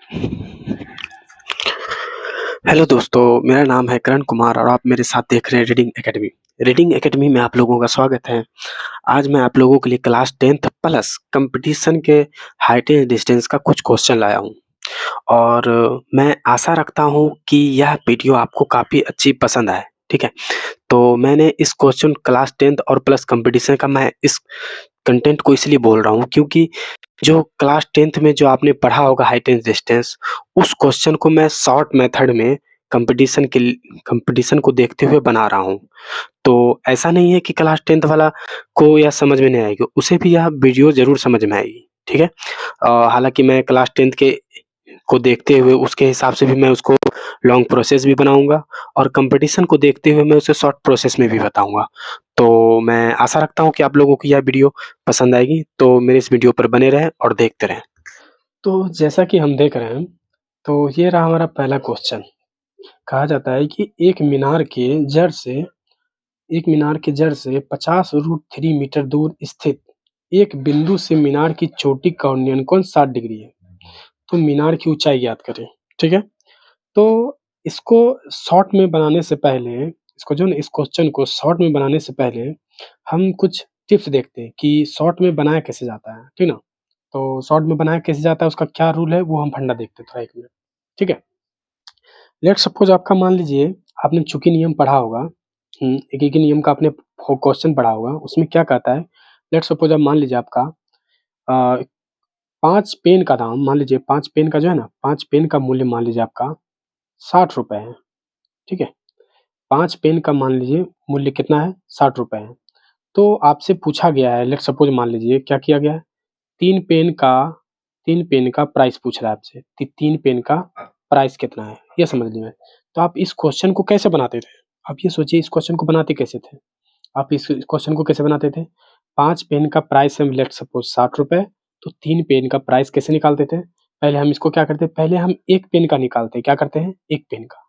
Hello दोस्तों, मेरा नाम है करण कुमार और आप मेरे साथ देख रहे हैं रीडिंग एकेडमी। रीडिंग एकेडमी में आप लोगों का स्वागत है। आज मैं आप लोगों के लिए क्लास 10th प्लस कंपटीशन के हाइट एंड डिस्टेंस का कुछ क्वेश्चन लाया हूँ और मैं आशा रखता हूँ कि यह वीडियो आपको काफ़ी अच्छी पसंद आए, ठीक है? तो मैंने इस क्वेश्चन क्लास 10th और प्लस कंपटीशन का मैं इस कंटेंट को इसलिए बोल रहा हूँ क्योंकि जो क्लास 10th में जो आपने पढ़ा होगा हाइट एंड डिस्टेंस, उस क्वेश्चन को मैं शॉर्ट मेथड में कंपटीशन को देखते हुए बना रहा हूँ। तो ऐसा नहीं है कि क्लास 10th वाला को यह समझ में नहीं आएगी, उसे भी यह वीडियो ज़रूर समझ में आएगी, ठीक है? हालाँकि मैं क्लास 10th के को देखते हुए उसके हिसाब से भी मैं उसको लॉन्ग प्रोसेस भी बनाऊँगा और कंपटीशन को देखते हुए मैं उसे शॉर्ट प्रोसेस में भी बताऊँगा। तो मैं आशा रखता हूँ कि आप लोगों को यह वीडियो पसंद आएगी, तो मेरे इस वीडियो पर बने रहें और देखते रहें। तो जैसा कि हम देख रहे हैं, तो ये रहा हमारा पहला क्वेश्चन। कहा जाता है कि एक मीनार के जड़ से 50√3 मीटर दूर स्थित एक बिंदु से मीनार की चोटी का उन्नयन कोण 60 डिग्री है। तो मीनार की ऊंचाई ज्ञात करें, ठीक है? तो इसको शॉर्ट में बनाने से पहले इसको जो है ना इस क्वेश्चन को शॉर्ट में बनाने से पहले हम कुछ टिप्स देखते हैं कि शॉर्ट में बनाया कैसे जाता है, ठीक ना? तो शॉर्ट में बनाया कैसे जाता है, उसका क्या रूल है, वो हम फंडा देखते हैं थोड़ा 1 मिनट, ठीक है? लेट्स सपोज़ आपका मान लीजिए आपने चुकी नियम पढ़ा होगा, एक नियम का आपने क्वेश्चन पढ़ा होगा, उसमें क्या कहता है, लेट्स सपोज़ अब मान लीजिए आपका अ, 5 पेन का दाम मान लीजिए 5 पेन का जो है ना 5 पेन का मूल्य मान लीजिए आपका ₹60 है, ठीक है? 5 पेन का मान लीजिए मूल्य कितना है, ₹60 है। तो आपसे पूछा गया है, लेट्स सपोज़ मान लीजिए क्या किया गया है, 3 पेन का 3 पेन का प्राइस पूछ रहा है आपसे कि 3 पेन का प्राइस कितना है, ये समझ लीजिए। तो आप इस क्वेश्चन को कैसे बनाते थे? आप ये सोचिए इस क्वेश्चन को बनाते कैसे थे? आप इस क्वेश्चन को कैसे बनाते थे? 5 पेन का प्राइस है लेट्स सपोज़ ₹60, तो 3 पेन का प्राइस कैसे निकालते थे? पहले हम इसको क्या करते हैं, पहले हम 1 पेन का निकालते हैं, क्या करते हैं? 1 पेन का।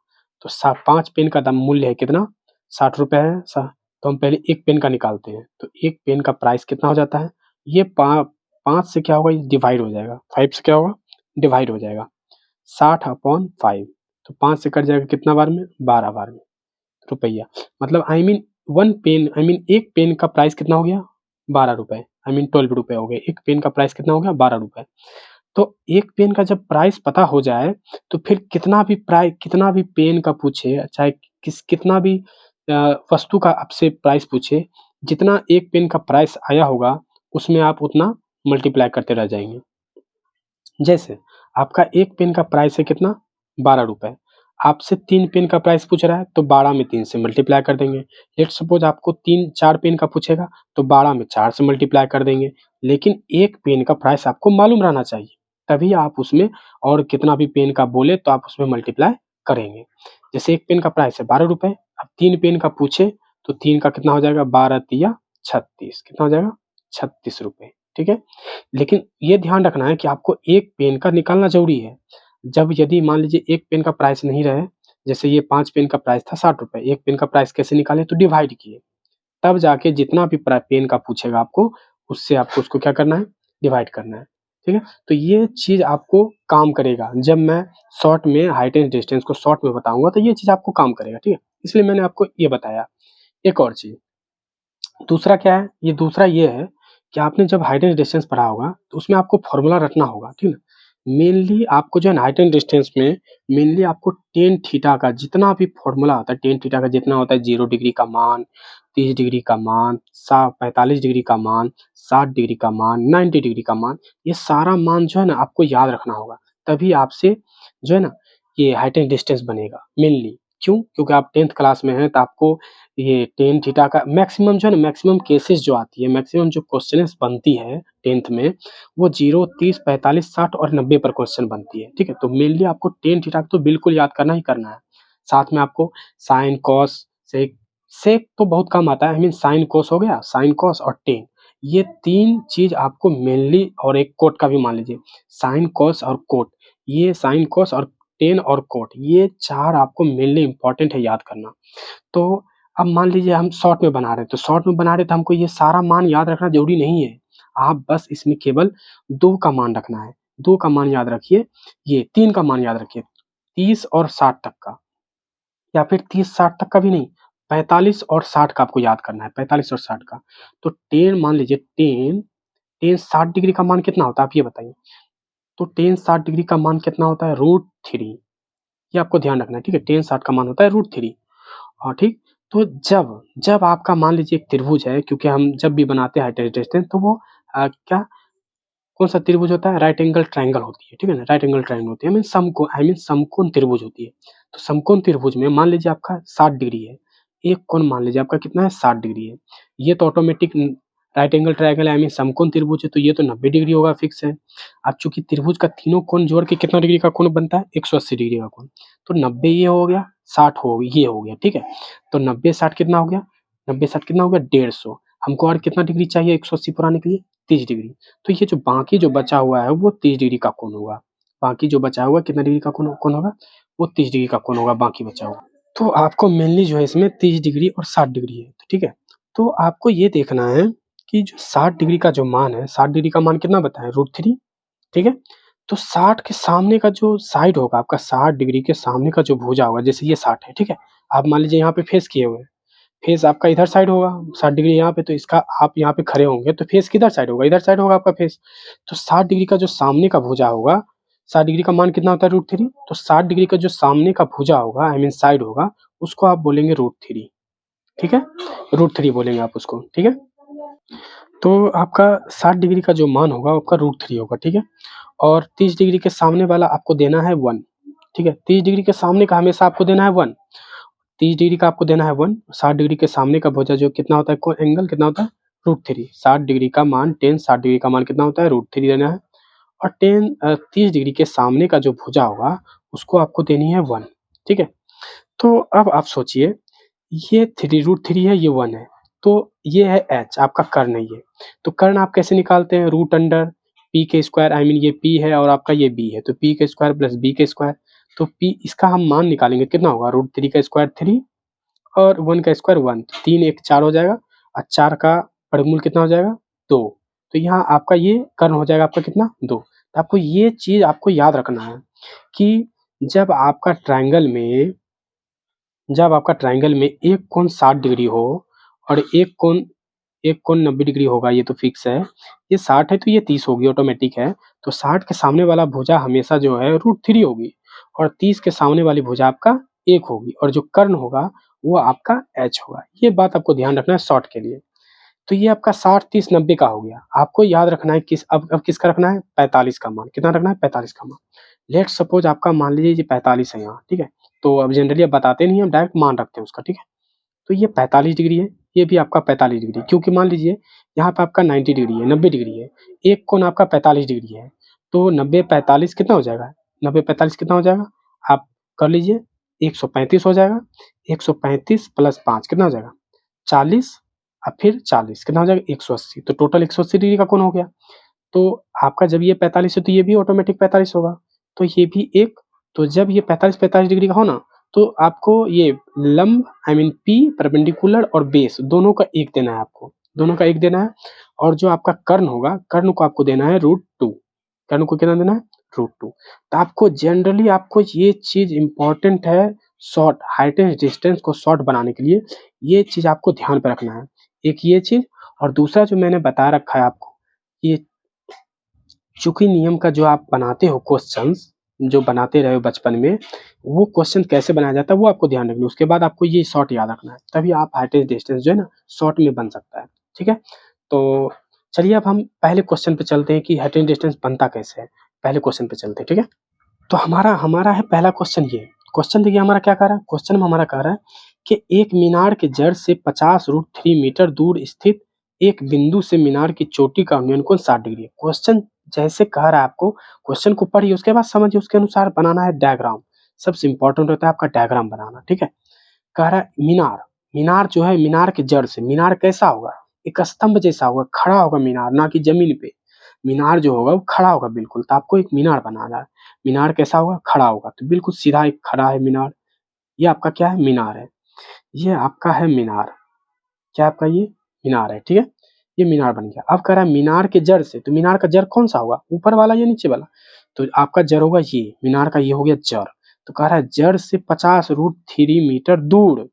तो सा 5 पेन का दाम मूल्य है कितना? ₹60 है सा तो हम पहले 1 पेन का निकालते हैं। तो 1 पेन का प्राइस कितना हो जाता है? ये पा 5 से क्या होगा, ये डिवाइड हो जाएगा। 5 से क्या होगा? डिवाइड हो जाएगा। 60/5 तो 5 से कट जाएगा कितना बार में? 12 बार में रुपैया। मतलब I mean 1 pen I mean 1 pen का प्राइस कितना हो गया? ₹12 आई मीन ₹12 हो गए। 1 पेन का प्राइस कितना हो गया? ₹12। तो 1 पेन का जब प्राइस पता हो जाए, तो फिर कितना भी पेन का पूछे, चाहे कितना भी अ, वस्तु का आपसे प्राइस पूछे, जितना 1 पेन का प्राइस आया होगा, उसमें आप उतना मल्टीप्लाई करते रह जाएँगे। जैसे आपका 1 पेन का प्राइस है कितना? ₹12 आपसे 3 पेन का प्राइस पूछ रहा है, तो 12 में 3 से मल्टीप्लाई कर देंगे। लेट्स सपोज़ आपको 4 पेन का पूछेगा, तो 12 में 4 से मल्टीप्लाई कर देंगे। लेकिन 1 पेन का प्राइस आपको मालूम रहना चाहिए, तभी आप उसमें और कितना भी पेन का बोले तो आप उसमें मल्टीप्लाई करेंगे। जैसे 1 पेन का प्राइस है ₹12 अब 3 पेन का पूछे, तो 3 का कितना हो जाएगा? 12 तिया 36 कितना हो जाएगा? ₹36 ठीक है? लेकिन ये ध्यान रखना है कि आपको 1 पेन का निकालना ज़रूरी है। जब यदि मान लीजिए 1 पेन का प्राइस नहीं रहे, जैसे ये 5 पेन का प्राइस था ₹60 1 पेन का प्राइस कैसे निकाले? तो डिवाइड किए। तब जाके जितना भी पेन का पूछेगा आपको, उससे आपको उसको क्या करना है? डिवाइड करना है। ठीक है? तो ये चीज़ आपको काम करेगा। जब मैं शॉर्ट में हाइट एंड डिस्टेंस को शॉर्ट में बताऊँगा, तो ये चीज़ आपको काम करेगा। ठीक है? इसलिए मैंने आपको ये बताया। एक और चीज़ दूसरा क्या है? दूसरा ये है कि आपने जब हाइट एंड डिस्टेंस पढ़ा होगा, तो उसमें आपको फ़ॉर्मूला रटना होगा, ठीक है? मेनली आपको जो है ना हाइट एंड डिस्टेंस में मेनली आपको टेन थीटा का जितना भी फ़ॉर्मूला होता है, टेन थीटा का जितना होता है 0 डिग्री का मान, 30 डिग्री का मान, सा 45 डिग्री का मान, 60 डिग्री का मान, 90 डिग्री का मान, ये सारा मान जो है ना आपको याद रखना होगा। तभी आपसे जो है ना ये हाइट एंड डिस्टेंस बनेगा मेनली। क्यों? क्योंकि आप 10th क्लास में हैं, तो आपको ये टेन थीटा का मैक्सिमम जो है ना मैक्सिमम केसेस जो आती है, मैक्सिमम जो क्वेश्चनेस बनती है 10th में, वो 0, 30, 45, 60 और 90 पर क्वेश्चन बनती है, ठीक है? तो मेनली आपको टेन थीटा तो बिल्कुल याद करना ही करना है। साथ में आपको साइन, कॉस, सेक तो बहुत कम आता है, आई मीन साइन कॉस हो गया, साइन कॉस और टेन, ये 3 चीज़ आपको मेनली और एक कोट का भी मान लीजिए, साइन, कॉस और कोट, ये साइन, कॉस और टेन और कोट, ये 4 आपको मेनली इम्पोर्टेंट है याद करना। तो अब मान लीजिए हम शॉर्ट में बना रहे हैं, तो शॉर्ट में बना रहे हैं तो हमको ये सारा मान याद रखना ज़रूरी नहीं है। आप बस इसमें केवल 2 का मान रखना है। 2 का मान याद रखिए, ये 3 का मान याद रखिए, 30 और 60 तक का, या फिर 30-60 तक का भी नहीं, 45 और 60 का आपको याद करना है, 45 और 60 का। तो tan मान लीजिए, tan 60 डिग्री का मान कितना होता है आप ये बताइए? तो tan 60 डिग्री का मान कितना होता है? √3, ये आपको ध्यान रखना है, ठीक है? tan 60 का मान होता है √3। और ठीक, तो जब जब आपका मान लीजिए एक त्रिभुज है, क्योंकि हम जब भी बनाते हैं हाइपोटेन्यूज तो वो क्या कौन सा त्रिभुज होता है? राइट एंगल ट्रायंगल होती है, ठीक है ना? राइट एंगल ट्रायंगल होती है, मीन समकोण त्रिभुज होती है। तो समकोण त्रिभुज में मान लीजिए आपका 60 डिग्री है, एक कोण मान लीजिए आपका कितना है? 60 डिग्री है। ये तो ऑटोमेटिक राइट एंगल ट्रायंगल है, समकोण त्रिभुज है, तो ये तो 90 डिग्री होगा, फिक्स है। अब चूंकि त्रिभुज का तीनों कोण जोड़ के कितना डिग्री का कोण बनता है? 180 डिग्री का कोण। तो 90 ये हो गया, 60 ये हो गया, ठीक है? तो 90-60 कितना हो गया? 90-60 कितना हो गया? 150। हमको और कितना डिग्री चाहिए 180 पर आने के लिए? 30 डिग्री। तो ये जो बाकी जो बचा हुआ है वो 30 डिग्री का कोण होगा। बाकी जो बचा हुआ कितना डिग्री का कोण होगा? वो 30 डिग्री का कोण होगा, बाकी बचा हुआ। तो आपको मेनली जो है इसमें 30 डिग्री और 60 डिग्री है, ठीक है? तो आपको ये देखना है कि जो 60 डिग्री का जो मान है, 60 डिग्री का मान कितना बताएं? √3, ठीक है? तो 60 के सामने का जो साइड होगा आपका, 60 डिग्री के सामने का जो भुजा होगा, जैसे ये 60 है, ठीक है? आप मान लीजिए यहाँ पे फेस किए हुए हैं, फेस आपका इधर साइड होगा, 60 डिग्री यहाँ पे, तो इसका आप यहाँ पे खड़े होंगे तो फेस किधर साइड होगा? इधर साइड होगा आपका फेस। तो 60 डिग्री का जो सामने का भुजा होगा, 60 डिग्री का मान कितना होता है? √3। तो 60 डिग्री का जो सामने का भुजा होगा, साइड होगा, उसको आप बोलेंगे √3, ठीक है? √3 बोलेंगे आप उसको, ठीक है? तो आपका 60 डिग्री का जो मान होगा आपका √3 होगा, ठीक है? और 30 डिग्री के सामने वाला आपको देना है 1, ठीक है? 30 डिग्री के सामने का हमेशा आपको देना है 1। 30 डिग्री का आपको देना है 1, 60 डिग्री के सामने का भुजा जो कितना होता है, कोण एंगल कितना होता है? √3। 60 डिग्री का मान, tan 60 डिग्री का मान कितना होता है? √3 देना है। और 30 डिग्री के सामने का जो भुजा होगा उसको आपको देनी है 1, ठीक है? तो अब आप सोचिए, ये √3 है, ये 1 है, तो ये है h, आपका कर्ण है ये। तो कर्ण आप कैसे निकालते हैं? रूट अंडर p के स्क्वायर, ये p है और आपका ये b है, तो p के स्क्वायर प्लस b के स्क्वायर। तो p इसका हम मान निकालेंगे, कितना होगा? √3 का स्क्वायर 3 और 1 का स्क्वायर 1, 3 1 4 हो जाएगा, और 4 का वर्गमूल कितना हो जाएगा? 2। तो यहाँ आपका ये कर्ण हो जाएगा आपका कितना? 2। तो आपको ये चीज़ आपको याद रखना है कि जब आपका ट्रायंगल में एक कोण 60 डिग्री हो और एक कोण 90 डिग्री होगा, ये तो फिक्स है। ये 60 है तो ये 30 होगी, ऑटोमेटिक है। तो 60 के सामने वाला भुजा हमेशा जो है √3 होगी, और 30 के सामने वाली भुजा आपका 1 होगी, और जो कर्ण होगा वो आपका h होगा। ये बात आपको ध्यान रखना है शॉर्ट के लिए। तो ये आपका 60 30 90 का हो गया। आपको याद रखना है अब किसका रखना है? 45 का मान। कितना रखना है? 45 का मान। लेट्स सपोज आपका मान लीजिए ये 45 है यहाँ, ठीक है? तो अब जनरली अब बताते नहीं, हम डायरेक्ट मान रखते हैं उसका, ठीक है? तो ये 45 डिग्री है, ये भी आपका 45 डिग्री, क्योंकि मान लीजिए यहाँ पे आपका 90 डिग्री है, 90 डिग्री है, एक कोण आपका 45 डिग्री है, तो 90-45 कितना हो जाएगा? 90-45 कितना हो जाएगा? आप कर लीजिए, 135 हो जाएगा। 135 प्लस 5 कितना हो जाएगा? 40, और फिर 40 कितना हो जाएगा? 180। तो टोटल 180 डिग्री का कोण हो गया। तो आपका जब ये 45 है तो ये भी ऑटोमेटिक 45 होगा, तो ये भी एक। तो जब ये 45-45 डिग्री का हो ना, तो आपको ये लंब पी परपेंडिकुलर और बेस दोनों का 1 देना है आपको, दोनों का 1 देना है। और जो आपका कर्ण होगा, कर्ण को आपको देना है √2, कर्ण को कितना देना है? √2। तो आपको जनरली आपको ये चीज़ इम्पोर्टेंट है, शॉर्ट हाइटेंस डिस्टेंस को शॉर्ट बनाने के लिए ये चीज़ आपको ध्यान पे रखना है। एक ये चीज़, और दूसरा जो मैंने बता रखा है आपको, ये चूंकि नियम का जो आप बनाते हो क्वेश्चंस, जो बनाते रहे हो बचपन में, वो क्वेश्चन कैसे बनाया जाता है वो आपको ध्यान रखना है। उसके बाद आपको ये शॉर्ट याद रखना है, तभी आप हाइटेस्ट डिस्टेंस जो है ना शॉर्ट में बन सकता है, ठीक है? तो चलिए अब हम पहले क्वेश्चन पे चलते हैं कि हाइटेस्ट डिस्टेंस बनता कैसे है। पहले क्वेश्चन पे चलते हैं, ठीक है? तो हमारा हमारा है पहला क्वेश्चन ये। क्वेश्चन देखिए हमारा क्या कह रहा है? क्वेश्चन में हमारा कह रहा है कि एक मीनार के जड़ से 50 √3 मीटर दूर स्थित एक बिंदु से मीनार की चोटी का उन्नयन कोण 60 डिग्री है। क्वेश्चन जैसे कह रहा है आपको, क्वेश्चन को पढ़िए, उसके बाद समझिए, उसके अनुसार बनाना है डायग्राम। सबसे इंपॉर्टेंट होता है आपका डायग्राम बनाना, ठीक है? कह रहा है मीनार, मीनार जो है मीनार के जड़ से, मीनार कैसा होगा? एक स्तंभ जैसा होगा, खड़ा होगा मीनार, ना कि जमीन पे। मीनार जो होगा वो खड़ा होगा बिल्कुल, तो आपको एक मीनार बनाना है। मीनार कैसा होगा? खड़ा होगा, तो बिल्कुल सीधा एक खड़ा है मीनार। ये आपका क्या है? मीनार है। ये आपका है मीनार। क्या आपका ये? मीनार है, ठीक है? ये मीनार बन गया। अब कह रहा है मीनार के जड़ से, तो मीनार का जड़ कौन सा होगा, ऊपर वाला या नीचे वाला, तो आपका जड़ होगा ये, मीनार का ये हो गया जड़। तो कह रहा है जड़ से 50√3 मीटर दूर,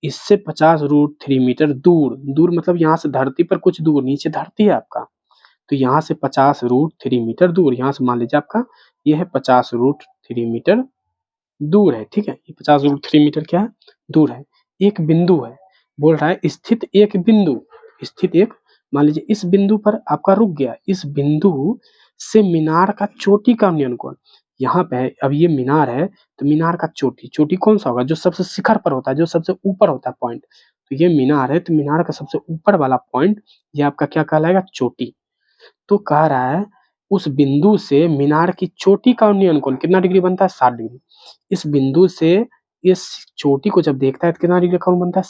इससे 50√3 मीटर दूर, दूर मतलब यहाँ से धरती पर कुछ दूर, नीचे धरती है आपका, तो यहाँ से 50√3 मीटर दूर, यहाँ से मान लीजिए आपका ये है 50√3 मीटर दूर है, ठीक है, ये 50√3 मीटर क्या है, दूर है। एक बिंदु है, बोल रहा है स्थित एक बिंदु, स्थित एक, मान लीजिए इस बिंदु पर आपका रुक गया, इस बिंदु से मीनार का चोटी का अवनयन कोण, यहाँ पे है, अब ये मीनार है तो मीनार का चोटी, चोटी कौन सा होगा, जो सबसे शिखर पर होता है, जो सबसे ऊपर होता है पॉइंट, तो ये मीनार है तो मीनार का सबसे ऊपर वाला पॉइंट ये आपका क्या कहलाएगा, चोटी। तो कह रहा है उस बिंदु से मीनार की चोटी का उन्नयन कोण कितना डिग्री बनता है, 60 डिग्री। इस बिंदु से इस चोटी को जब देखता है तो कितना डिग्री का कोण बनता है,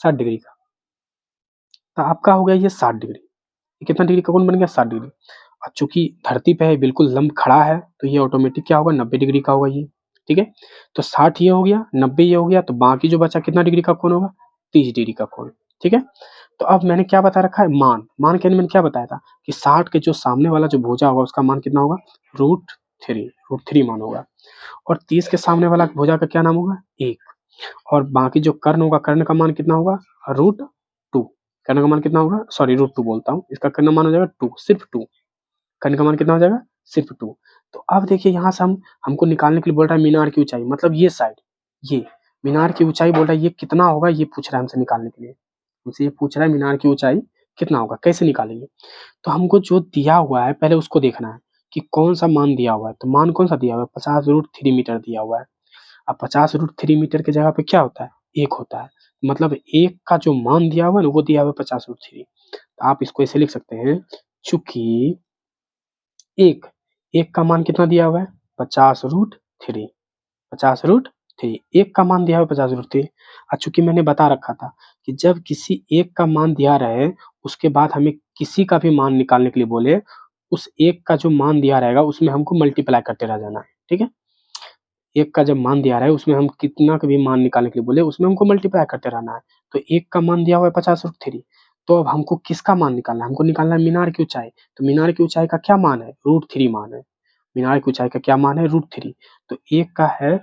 60 डिग्री का। तो आपका हो गया ये 60 डिग्री, ये कितना डिग्री का कोण बन गया, 60 डिग्री। और चूंकि धरती पे है बिल्कुल लंब खड़ा है तो ये ऑटोमेटिक क्या होगा, 90 डिग्री का होगा ये, ठीक है। तो 60 ये हो गया, 90 ये हो गया, तो बाकी जो बचा कितना डिग्री का कोण होगा, 30 डिग्री का कोण, ठीक है। तो अब मैंने क्या बता रखा है, मान, मान के मैंने क्या बताया था कि 60 के जो सामने वाला जो भुजा होगा उसका मान कितना होगा, √3 मान होगा, और 30 के सामने वाला भुजा का क्या नाम होगा, 1, और बाकी जो कर्ण होगा, कर्ण का मान कितना होगा, √2, कर्ण का मान कितना होगा, सॉरी √2 बोलता हूँ, इसका कर्ण मान हो जाएगा 2, सिर्फ 2, कर्ण का मान कितना हो जाएगा, सिर्फ 2। तो अब देखिए यहाँ से हमको निकालने के लिए बोल रहा है मीनार की ऊंचाई, मतलब ये साइड, ये मीनार की ऊंचाई बोल रहा है ये कितना होगा, ये पूछ रहा है हमसे निकालने के लिए, हमसे ये पूछ रहा है मीनार की ऊंचाई कितना होगा, कैसे निकालेंगे। तो हमको जो दिया हुआ है पहले उसको देखना है कि कौन सा मान दिया हुआ है, तो मान कौन सा दिया हुआ है, 50√3 मीटर दिया हुआ है। अब 50√3 मीटर की जगह पे क्या होता है, 1 होता है, मतलब 1 का जो मान दिया हुआ है ना वो दिया हुआ है 50√3। तो आप इसको ऐसे लिख सकते हैं, चूंकि एक, एक का मान कितना दिया हुआ है, 50√3, 50√3, एक का मान दिया हुआ है 50√3। और चूंकि मैंने बता रखा था कि जब किसी एक का मान दिया रहे उसके बाद हमें किसी का भी मान निकालने के लिए बोले, उस एक का जो मान दिया रहेगा उसमें हमको मल्टीप्लाई करते रह जाना है, ठीक है। एक का जब मान दिया रहा है उसमें हम कितना का भी मान निकालने के लिए बोले उसमें हमको मल्टीप्लाई करते रहना है। तो एक का मान दिया हुआ है 50√3, तो अब हमको किसका मान निकालना है, हमको निकालना है मीनार की ऊंचाई। तो मीनार की ऊंचाई का क्या मान है, √3 मान है, मीनार की ऊंचाई का क्या मान है, √3। तो एक का है,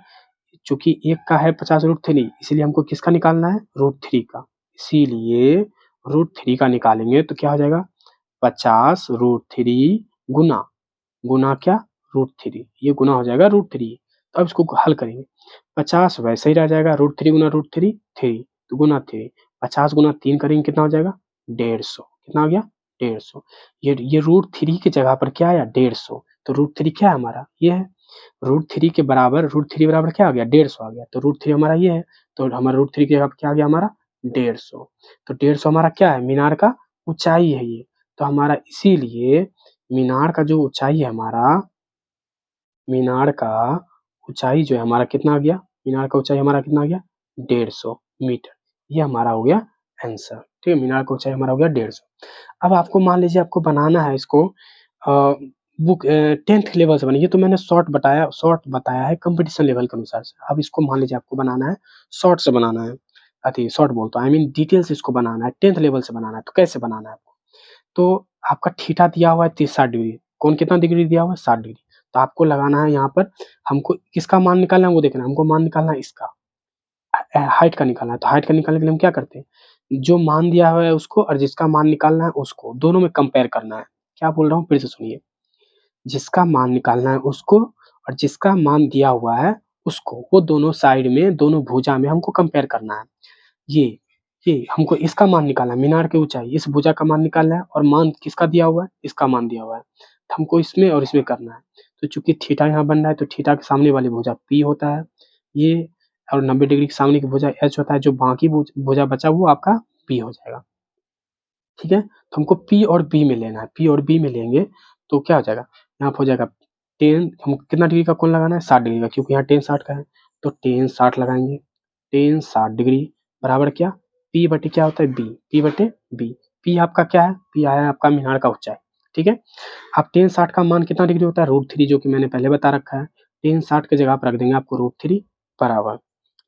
चूंकि एक का है 50√3 इसलिए हमको किसका निकालना है, √3 का, इसीलिए √3 का निकालेंगे तो क्या हो जाएगा, 50√3 गुना, गुना क्या, √3, ये गुना हो जाएगा √3। तो अब इसको हल करेंगे, 50 वैसे ही रह जाएगा, √3 गुना √3 3, तो गुना 3, 50 गुना 3 करेंगे कितना हो जाएगा, 150, कितना हो गया, 150। ये √3 की जगह पर क्या आया, 150, तो √3 क्या है हमारा, ये है, √3 के बराबर, √3 बराबर क्या आ गया, 150 आ गया, तो √3 हमारा ये है, तो हमारा √3 की जगह पर क्या आ गया हमारा, 150। तो 150 हमारा क्या है, मीनार का ऊंचाई है ये। तो हमारा इसीलिए मीनार का जो ऊंचाई है हमारा, मीनार का ऊंचाई जो है हमारा कितना आ गया, मीनार का ऊंचाई हमारा कितना आ गया, 150 मीटर, ये हमारा हो गया आंसर, ठीक है। मीनार का ऊंचाई हमारा हो गया 150। अब आपको मान लीजिए आपको बनाना है इसको बुक 10th लेवल से बनी, ये तो मैंने शॉर्ट बताया है कंपटीशन लेवल के अनुसार से। अब इसको मान लीजिए आपको बनाना है शॉर्ट से बनाना है, अति शॉर्ट बोलता हूँ, आई मीन डिटेल से इसको बनाना है, 10th लेवल से बनाना है, तो कैसे बनाना है आपको, तो आपका थीटा दिया हुआ है 60 डिग्री, कौन कितना डिग्री दिया हुआ है, 60 डिग्री। तो आपको लगाना है यहाँ पर, हमको किसका मान निकालना है वो देखना है, हमको मान निकालना है इसका, हाइट का निकालना है। तो हाइट का निकालने के लिए हम क्या करते हैं, जो मान दिया हुआ है उसको और जिसका मान निकालना है उसको दोनों में कंपेयर करना है। क्या बोल रहा हूँ फिर से सुनिए, जिसका मान निकालना है उसको और जिसका मान दिया हुआ है उसको, वो दोनों साइड में, दोनों भुजा में हमको कंपेयर करना है। ये ये हमको इसका मान निकालना है, मीनार की ऊंचाई, इस भुजा का मान निकालना है, और मान किसका दिया हुआ है, इसका मान दिया हुआ है, तो हमको इसमें और इसमें करना है। तो चूंकि थीटा यहाँ बन रहा है तो थीटा के सामने वाली भुजा पी होता है ये, और 90 डिग्री के सामने की भुजा एच होता है, जो बाकी भुजा बचा वो आपका पी हो जाएगा, ठीक है। तो हमको पी और बी में लेना है, पी और बी में लेंगे तो क्या हो जाएगा, यहाँ पे हो जाएगा 10, हमको कितना डिग्री का कोण लगाना है, 60 डिग्री का, क्योंकि यहाँ 10 60 का है, तो 10 60 लगाएंगे, 10 60 डिग्री बराबर क्या, पी बटे क्या होता है, बी, पी बटे बी। पी आपका क्या है, पी आया है आपका मीनार का ऊंचाई, ठीक है। अब 10 60 का मान कितना डिग्री होता है, √3, जो कि मैंने पहले बता रखा है। 10 60 की जगह पर रख देंगे आपको √3 बराबर,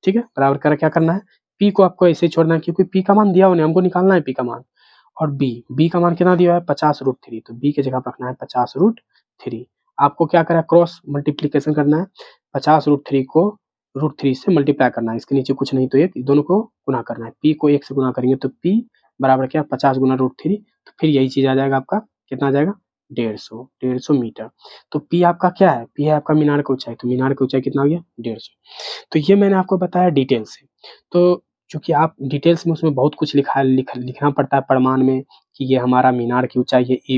ठीक है, बराबर कर क्या करना है, पी को आपको ऐसे ही छोड़ना है क्योंकि पी का मान दिया हुआ नहीं, हमको निकालना है पी का मान, और बी का मान कितना दिया है 50√3, तो बी की जगह पर रखना है 50√3। आपको क्या करा क्रॉस मल्टीप्लीकेशन करना है, 50√3 को √3 से मल्टीप्लाई करना है, इसके नीचे कुछ नहीं तो एक दोनों को गुना करना है, पी को 1 से गुना करेंगे तो पी बराबर क्या 50 गुना √3, तो फिर यही चीज आ जाएगा आपका कितना आ जाएगा 150 मीटर। तो पी आपका क्या है, पी है आपका मीनार की ऊंचाई, तो मीनार की ऊंचाई कितना हो गया 150। तो ये मैंने आपको बताया डिटेल से। तो चूंकि आप डिटेल्स में उसमें बहुत कुछ लिखना पड़ता है प्रमाण में कि ये हमारा मीनार की ऊंचाई है ए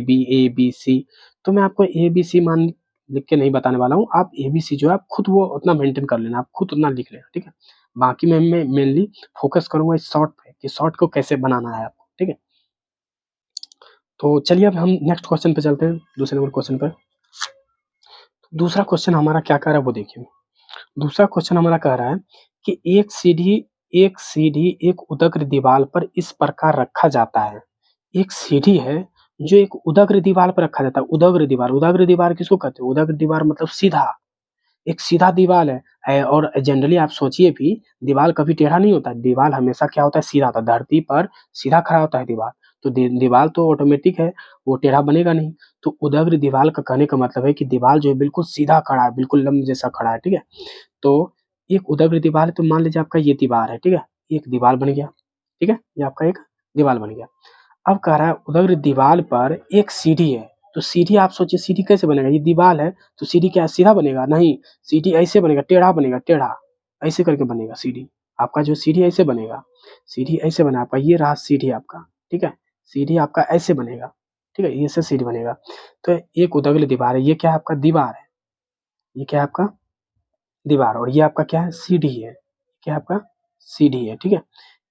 बी सी, तो मैं आपको ए बी सी मान लिख के नहीं बताने वाला हूँ, आप ए बी सी जो है आप खुद वो उतना मेंटेन कर लेना, आप खुद उतना लिख लेना, ठीक है। बाकी मैं मेनली फोकस करूंगा इस शॉर्ट पे कि शॉर्ट को कैसे बनाना है आपको, ठीक है। तो चलिए अब हम नेक्स्ट क्वेश्चन पे चलते हैं, दूसरे नंबर क्वेश्चन पर। दूसरा क्वेश्चन हमारा क्या कह रहा है वो देखिए। दूसरा क्वेश्चन हमारा कह रहा है कि एक सीढ़ी एक उदग्र दीवार पर इस प्रकार रखा जाता है। एक सीढ़ी है जो एक उदग्र दीवार पर रखा जाता है। उदग्र दीवार किसको कहते हैं, उदग्र दीवार मतलब सीधा, एक सीधा दीवार है। और जनरली आप सोचिए भी दीवार कभी टेढ़ा नहीं होता, दीवार हमेशा क्या होता है सीधा होता है, धरती पर सीधा खड़ा होता है दीवार, तो दीवार तो ऑटोमेटिक है वो टेढ़ा बनेगा नहीं। तो उदग्र दीवार का कहने का मतलब है कि दीवार जो है बिल्कुल सीधा खड़ा है, बिल्कुल लंब जैसा खड़ा है, ठीक है। तो एक उदग्र दीवार है, तो मान लीजिए आपका ये दीवार है, ठीक है, एक दीवार बन गया, ठीक है, ये आपका एक दीवार बन गया। अब कह रहा है उदग्र दीवार पर एक सीढ़ी है, तो सीढ़ी आप सोचिए सीढ़ी कैसे बनेगा, ये दीवार है तो सीढ़ी क्या सीधा बनेगा नहीं, सीढ़ी ऐसे बनेगा, टेढ़ा बनेगा, टेढ़ा ऐसे करके बनेगा सीढ़ी। आपका जो सीढ़ी ऐसे बनेगा, सीढ़ी ऐसे बना आपका, ये रहा सीढ़ी आपका, ठीक है, सीढ़ी आपका ऐसे बनेगा, ठीक है, ये से सीढ़ी बनेगा। तो एक उदग्र दीवार है, ये क्या है आपका दीवार है, ये क्या है आपका दीवार, और ये आपका क्या है सीढ़ी है, क्या है आपका सीढ़ी है, ठीक है।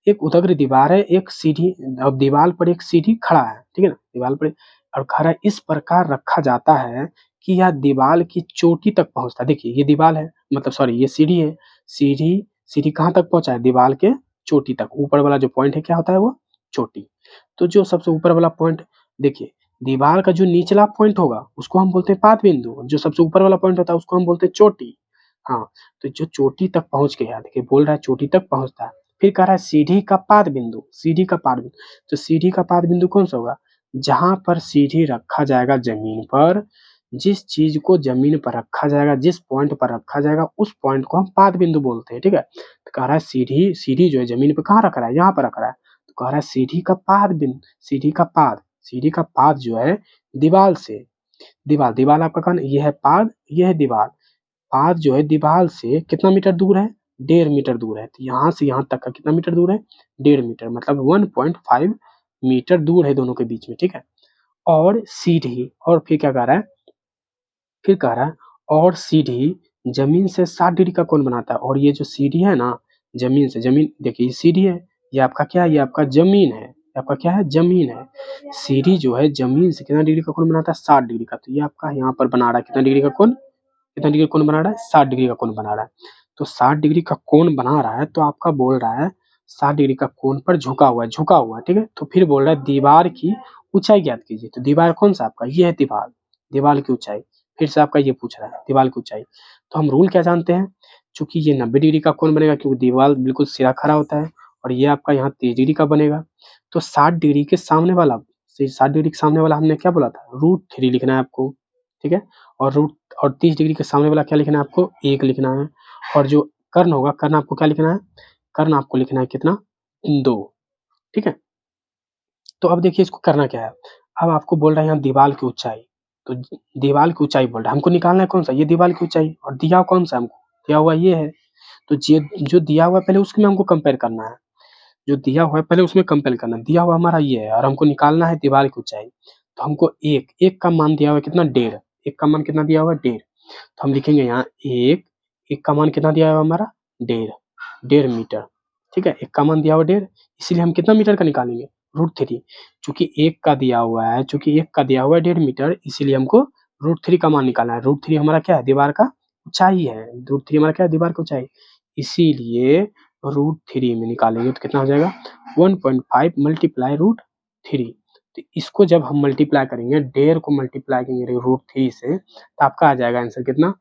एक उदग्र दीवार है, एक सीढ़ी, अब दीवार पर एक सीढ़ी खड़ा है, ठीक है ना, दीवार पर और खड़ा इस प्रकार रखा जाता है कि यह दीवार की चोटी तक पहुंचता है। देखिए ये दीवार है, मतलब सॉरी ये सीढ़ी है, सीढ़ी सीढ़ी कहाँ तक पहुंचा है दीवार के चोटी तक, ऊपर वाला जो पॉइंट है क्या होता है वो चोटी। तो जो सबसे ऊपर वाला पॉइंट, देखिए दीवार का जो निचला पॉइंट होगा उसको हम बोलते हैं पाद बिंदु, जो सबसे ऊपर वाला पॉइंट होता है उसको हम बोलते हैं चोटी। हाँ, तो जो चोटी तक पहुंच गया, देखिए बोल रहा है चोटी तक पहुंचता है, फिर कह रहा है सीढ़ी का पाद बिंदु, सीढ़ी का पाद बिंदु, तो सीढ़ी का पाद बिंदु कौन सा होगा, जहां पर सीढ़ी रखा जाएगा जमीन पर, जिस चीज को जमीन पर रखा जाएगा, जिस पॉइंट पर रखा जाएगा उस पॉइंट को हम पाद बिंदु बोलते हैं, ठीक है। तो कह रहा है सीढ़ी सीढ़ी जो है जमीन पर कहाँ रख रहा है, यहाँ पर रख रहा है, तो कह रहा है सीढ़ी का पाद बिंदु, सीढ़ी का पाद जो है दीवार से, दीवार आपका कहना ये है पाद, ये है दीवार, पाद जो है दीवार से कितना मीटर दूर है, 1.5 मीटर दूर है, तो यहाँ से यहाँ तक का कितना मीटर दूर है 1.5 मीटर, मतलब 1.5 मीटर दूर है दोनों के बीच में, ठीक है। और सीढ़ी, और फिर क्या कह रहा है, फिर कह रहा है और सीढ़ी जमीन से 60 डिग्री का कोण बनाता है, और ये जो सीढ़ी है ना जमीन से, जमीन देखिए ये सीढ़ी है, ये आपका क्या है, ये आपका जमीन है, ये आपका क्या है जमीन है, सीढ़ी जो है जमीन से कितना डिग्री का कोण बनाता है 60 डिग्री का, तो ये आपका यहाँ पर बना रहा है कितना डिग्री का कोण, कितना डिग्री का कोण बना रहा है 60 डिग्री का कोण बना रहा है। तो 60 डिग्री का कोण बना रहा है, तो आपका बोल रहा है 60 डिग्री का कोण पर झुका हुआ है, ठीक है। तो फिर बोल रहा है दीवार की ऊंचाई ज्ञात कीजिए, तो दीवार कौन सा आपका ये है दीवार, दीवार की ऊंचाई, फिर से आपका ये पूछ रहा है दीवार की ऊंचाई। तो हम रूल क्या जानते हैं, चूंकि ये 90 डिग्री का कोण बनेगा क्योंकि दीवार बिल्कुल सिरा खड़ा होता है, और ये आपका यहाँ 30 डिग्री का बनेगा, तो 60 डिग्री के सामने वाला, 60 डिग्री के सामने वाला हमने क्या बोला था √3 लिखना है आपको, ठीक है। और रूट और 30 डिग्री के सामने वाला क्या लिखना है आपको 1 लिखना है, और जो कर्ण होगा कर्ण आपको क्या लिखना है, कर्ण आपको लिखना है कितना 2, ठीक है। तो अब देखिए इसको करना क्या है, अब आपको बोल रहा है यहाँ दीवार की ऊंचाई, तो दीवार की ऊंचाई बोल रहा है हमको निकालना है कौन सा ये दीवार की ऊंचाई, और दिया हुआ कौन सा हमको दिया हुआ ये है, तो ये जो दिया हुआ है पहले उसमें हमको कंपेयर करना है, जो दिया हुआ है पहले उसमें कंपेयर करना है, दिया हुआ हमारा ये है और हमको निकालना है दीवार की ऊंचाई। तो हमको एक का मान दिया हुआ है कितना 1.5, एक का मान कितना दिया हुआ है 1.5, तो हम लिखेंगे यहाँ एक का मान कितना दिया हुआ है हमारा 1.5 मीटर, ठीक है, एक का मान दिया हुआ 1.5, इसीलिए हम कितना मीटर का निकालेंगे √3, चूंकि एक का दिया हुआ है 1.5 मीटर, इसीलिए हमको √3 का मान निकालना है। √3 हमारा क्या है दीवार का ऊंचाई है, √3 हमारा क्या है दीवार का ऊंचाई, इसीलिए √3 में निकालेंगे तो कितना हो जाएगा 1.5 मल्टीप्लाई √3। तो इसको जब हम मल्टीप्लाई करेंगे 1.5 को मल्टीप्लाई करेंगे √3 से, तो आपका आ जाएगा आंसर कितना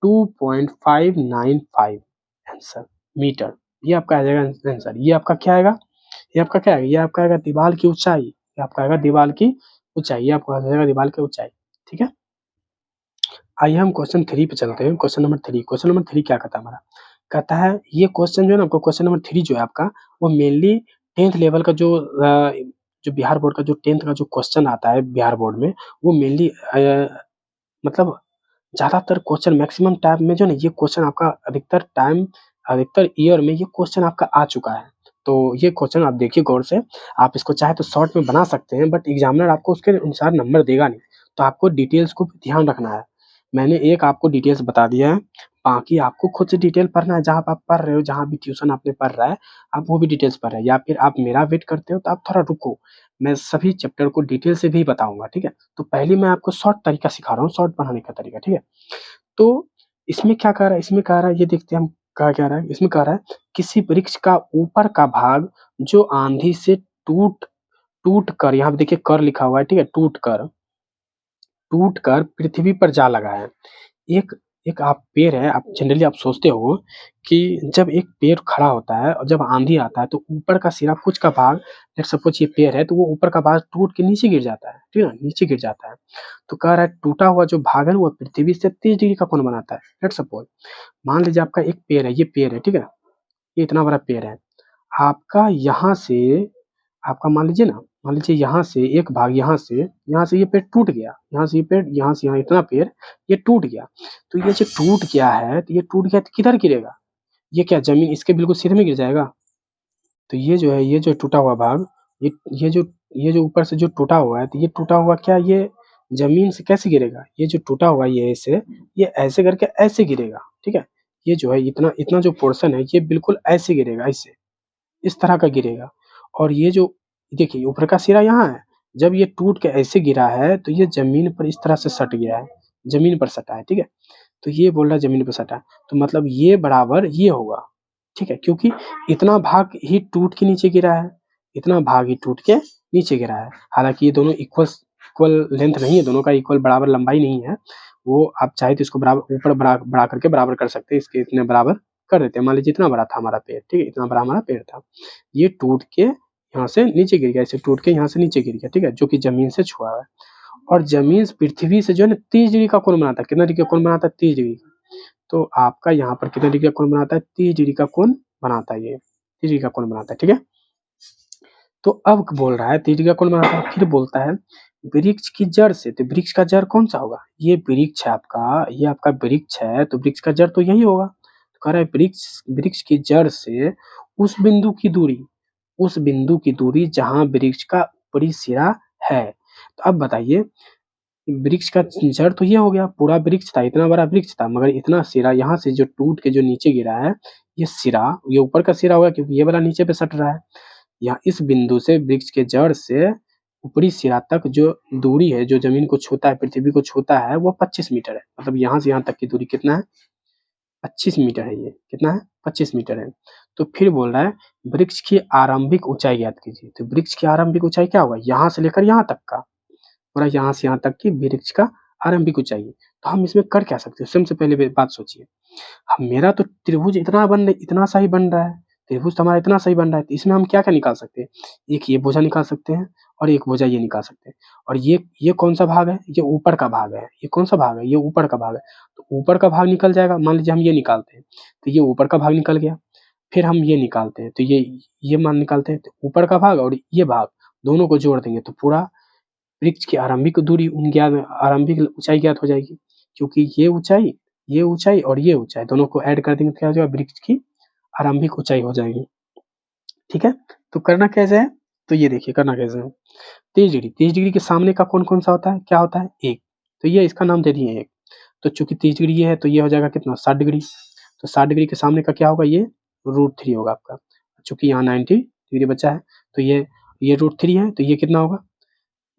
2.595 आंसर मीटर, ये आपका आ जाएगा आंसर। ये आपका क्या आएगा, ये आपका क्या आएगा, ये आपका आएगा दीवार की ऊंचाई, ये आपका आएगा दीवार की ऊंचाई, ये आपका आ जाएगा दीवार की ऊंचाई। ठीक है, आइए हम क्वेश्चन 3 पे चलते हैं। क्वेश्चन नंबर 3, क्वेश्चन नंबर 3 क्या कहता है हमारा, कहता है ये क्वेश्चन जो है ना आपको, क्वेश्चन नंबर 3 जो है आपका, वो मेनली 10th लेवल का जो बिहार बोर्ड का जो 10th का जो क्वेश्चन आता है बिहार बोर्ड में, वो मेनली मतलब ज़्यादातर क्वेश्चन मैक्सिमम टाइम में जो है ना, ये क्वेश्चन आपका अधिकतर ईयर में ये क्वेश्चन आपका आ चुका है। तो ये क्वेश्चन आप देखिए गौर से, आप इसको चाहे तो शॉर्ट में बना सकते हैं, बट एग्जामिनर आपको उसके अनुसार नंबर देगा नहीं, तो आपको डिटेल्स को भी ध्यान रखना है। मैंने एक आपको डिटेल्स बता दिया है, बाकी आपको खुद से डिटेल पढ़ना है। जहाँ पे आप पढ़ रहे हो, जहाँ भी ट्यूशन आपने पढ़ रहा है, आप वो भी डिटेल्स पढ़ रहे हैं, या फिर आप मेरा वेट करते हो तो आप थोड़ा रुको, मैं सभी चैप्टर को डिटेल से भी बताऊँगा, ठीक है? तो पहले मैं आपको शॉर्ट तरीका सिखा रहा हूँ, शॉर्ट पढ़ाने का तरीका, ठीक है? तो इसमें क्या कह रहा है, इसमें कह रहा है, ये देखते हैं हम क्या रहा है। इसमें कह रहा है किसी वृक्ष का ऊपर का भाग जो आंधी से टूट टूट कर, यहाँ पे देखिए कर लिखा हुआ है, ठीक है? टूट कर पृथ्वी पर जा लगा है। एक एक आप पेड़ है, आप जनरली आप सोचते हो कि जब एक पेड़ खड़ा होता है और जब आंधी आता है तो ऊपर का सिरा कुछ का भाग, लेट्स सपोज ये पेड़ है तो वो ऊपर का भाग टूट के नीचे गिर जाता है, ठीक है ना? नीचे गिर जाता है। तो कह रहा है टूटा हुआ जो भाग है वो पृथ्वी से 30 डिग्री का कोण बनाता है। लेट्स सपोज मान लीजिए आपका एक पेड़ है, ये पेड़ है, ठीक है? ये इतना बड़ा पेड़ है। आपका यहाँ से, आपका मान लीजिए यहाँ से एक भाग, यहाँ से ये पेड़ टूट गया, यहाँ से ये पेड़, यहाँ से यहाँ इतना पेड़ ये टूट गया। तो ये जो टूट गया है, तो ये टूट गया तो किधर गिरेगा? ये क्या ज़मीन इसके बिल्कुल सिर में गिर जाएगा? तो ये जो है, ये जो टूटा हुआ भाग, ये ये जो ये जो ऊपर से जो टूटा हुआ है, तो ये टूटा हुआ क्या ये ज़मीन से कैसे गिरेगा? ये जो टूटा हुआ है ये ऐसे, ये ऐसे करके ऐसे गिरेगा, ठीक है? ये जो है इतना इतना जो पोर्शन है ये बिल्कुल ऐसे गिरेगा, ऐसे, इस तरह का गिरेगा। और ये जो देखिए ऊपर का सिरा यहाँ है, जब ये टूट के ऐसे गिरा है तो ये ज़मीन पर इस तरह से सट गया है, ज़मीन पर सटा है, ठीक है? तो ये बोल रहा है ज़मीन पे सटा है, तो मतलब ये बराबर ये होगा, ठीक है? क्योंकि इतना भाग ही टूट के नीचे गिरा है, इतना भाग ही टूट के नीचे गिरा है। हालाँकि ये दोनों इक्वल लेंथ नहीं है, दोनों का इक्वल बराबर लंबाई नहीं है। वो आप चाहे तो इसको बराबर ऊपर बढ़ा करके बराबर कर सकते हैं, इसके इतने बराबर कर देते हैं। मान लीजिए इतना बड़ा था हमारा पेड़, ठीक है? इतना बड़ा हमारा पेड़ था। ये टूट के यहाँ से नीचे गिर गया, ऐसे टूट के यहाँ से नीचे गिर गया, ठीक है? जो कि ज़मीन से छुआ हुआ है। और ज़मीन पृथ्वी से जो है ना 30 डिग्री का कोण बनाता है। कितना डिग्री का कोण बनाता है? 30 डिग्री का। तो आपका यहाँ पर कितने डिग्री का कोण बनाता है? 30 डिग्री का कोण बनाता है ये, 30 डिग्री का कोण बनाता है, ठीक है? तो अब बोल रहा है 30 डिग्री का कोण बनाता है, फिर बोलता है वृक्ष की जड़ से, तो वृक्ष का जड़ कौन सा होगा? ये वृक्ष है आपका, ये आपका वृक्ष है, तो वृक्ष का जड़ तो यही होगा। तो कह रहा है वृक्ष वृक्ष की जड़ से उस बिंदु की दूरी, उस बिंदु की दूरी जहाँ वृक्ष का ऊपरी सिरा है। तो अब बताइए, वृक्ष का जड़ तो ये हो गया, पूरा वृक्ष था, इतना बड़ा वृक्ष था, मगर इतना सिरा यहाँ से जो टूट के जो नीचे गिरा है, ये सिरा, ये ऊपर का सिरा होगा क्योंकि ये वाला नीचे पे सट रहा है। यहाँ इस बिंदु से वृक्ष के जड़ से ऊपरी सिरा तक जो दूरी है, जो जमीन को छूता है, पृथ्वी को छूता है, वो 25 मीटर है। मतलब यहाँ से यहाँ तक की दूरी कितना है? 25 मीटर है ये। कितना है? 25 मीटर है। तो फिर बोल रहा है वृक्ष की आरंभिक ऊंचाई ज्ञात कीजिए। तो वृक्ष की आरंभिक ऊंचाई क्या होगा? यहाँ से लेकर यहाँ तक का, पूरा यहाँ से यहाँ तक की वृक्ष का आरंभिक ऊंचाई है। तो हम इसमें कर क्या सकते हैं? सबसे पहले बात सोचिए, अब मेरा तो त्रिभुज इतना सा ही बन रहा है, त्रिभुज तो हमारा इतना सही बन रहा है, तो इसमें हम क्या-क्या निकाल सकते हैं? एक ये भुजा निकाल सकते हैं और एक भुजा ये निकाल सकते हैं। और ये कौन-सा भाग है? ये ऊपर का भाग है। ये कौन-सा भाग है? ये ऊपर का भाग है। तो ऊपर का भाग निकल जाएगा, मान लीजिए हम ये निकालते हैं, तो ये ऊपर का भाग निकल गया। फिर हम ये निकालते हैं, तो ये मान निकालते हैं, तो ऊपर का भाग और ये भाग दोनों को जोड़ देंगे तो पूरा वृक्ष की आरंभिक दूरी आरंभिक ऊँचाई ज्ञात हो जाएगी। क्योंकि ये ऊँचाई और ये ऊँचाई दोनों को ऐड कर देंगे तो क्या हो जाएगा? वृक्ष की आरंभिक ऊँचाई हो जाएगी। ठीक है? तो करना कैसे है? तो ये देखिए करना कैसे है? 30 डिग्री के सामने का कोण कौन-सा होता है? क्या होता है? 1। तो ये इसका नाम दे दिए 1। तो चूँकि 30 डिग्री ये है तो ये हो जाएगा कितना? 60 डिग्री। तो 60 डिग्री के सामने का क्या होगा? ये √3 होगा आपका। चूँकि यहाँ 90 डिग्री बचा है तो ये √3 है तो ये कितना होगा?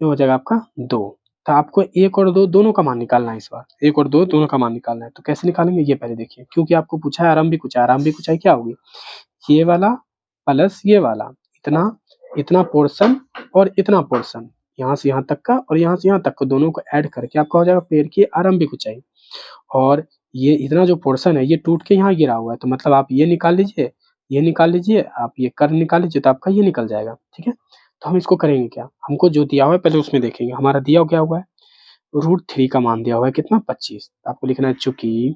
ये हो जाएगा आपका 2। तो आपको 1 और 2 दोनों का मान निकालना है इस बार। 1 और 2 दोनों का मान निकालना है। तो कैसे निकालेंगे ये पहले देखिए। क्योंकि आपको पूछा है आरंभिक ऊँचाई। आरंभिक ऊँचाई क्या होगी? ये वाला प्लस ये वाला। इतना इतना पोर्शन और इतना पोर्शन। यहाँ से यहाँ तक का और यहाँ से यहाँ तक का दोनों को ऐड करके आपका हो जाएगा पेड़ की आरंभिक ऊँचाई। और ये इतना जो पोर्शन है ये टूट के यहाँ गिरा हुआ है। तो मतलब आप ये निकाल लीजिए, ये निकाल लीजिए, आप ये कर्व निकाल लीजिए तो आपका ये निकल जाएगा। ठीक है? तो हम इसको करेंगे क्या, हमको जो दिया हुआ है पहले उसमें देखेंगे। हमारा दिया क्या हुआ है, √3 का मान दिया हुआ है कितना, 25। आपको लिखना है चूंकि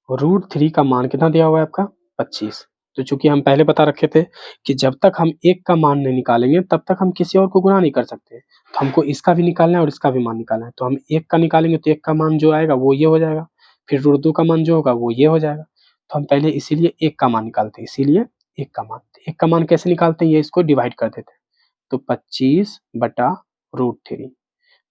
√3 का मान कितना दिया हुआ है आपका, 25। तो चूंकि हम पहले बता रखे थे कि जब तक हम एक का मान नहीं निकालेंगे तब तक हम किसी और को गुणा नहीं कर सकते। तो हमको इसका भी निकालना है और इसका भी मान निकालना है। तो हम एक का निकालेंगे तो एक का मान जो आएगा वो ये हो जाएगा, फिर √2 का मान जो होगा वो ये हो जाएगा। तो हम पहले इसीलिए एक का मान निकालते हैं, इसीलिए एक का मान। एक का मान कैसे निकालते हैं, ये इसको डिवाइड कर देते हैं। तो 25/√3।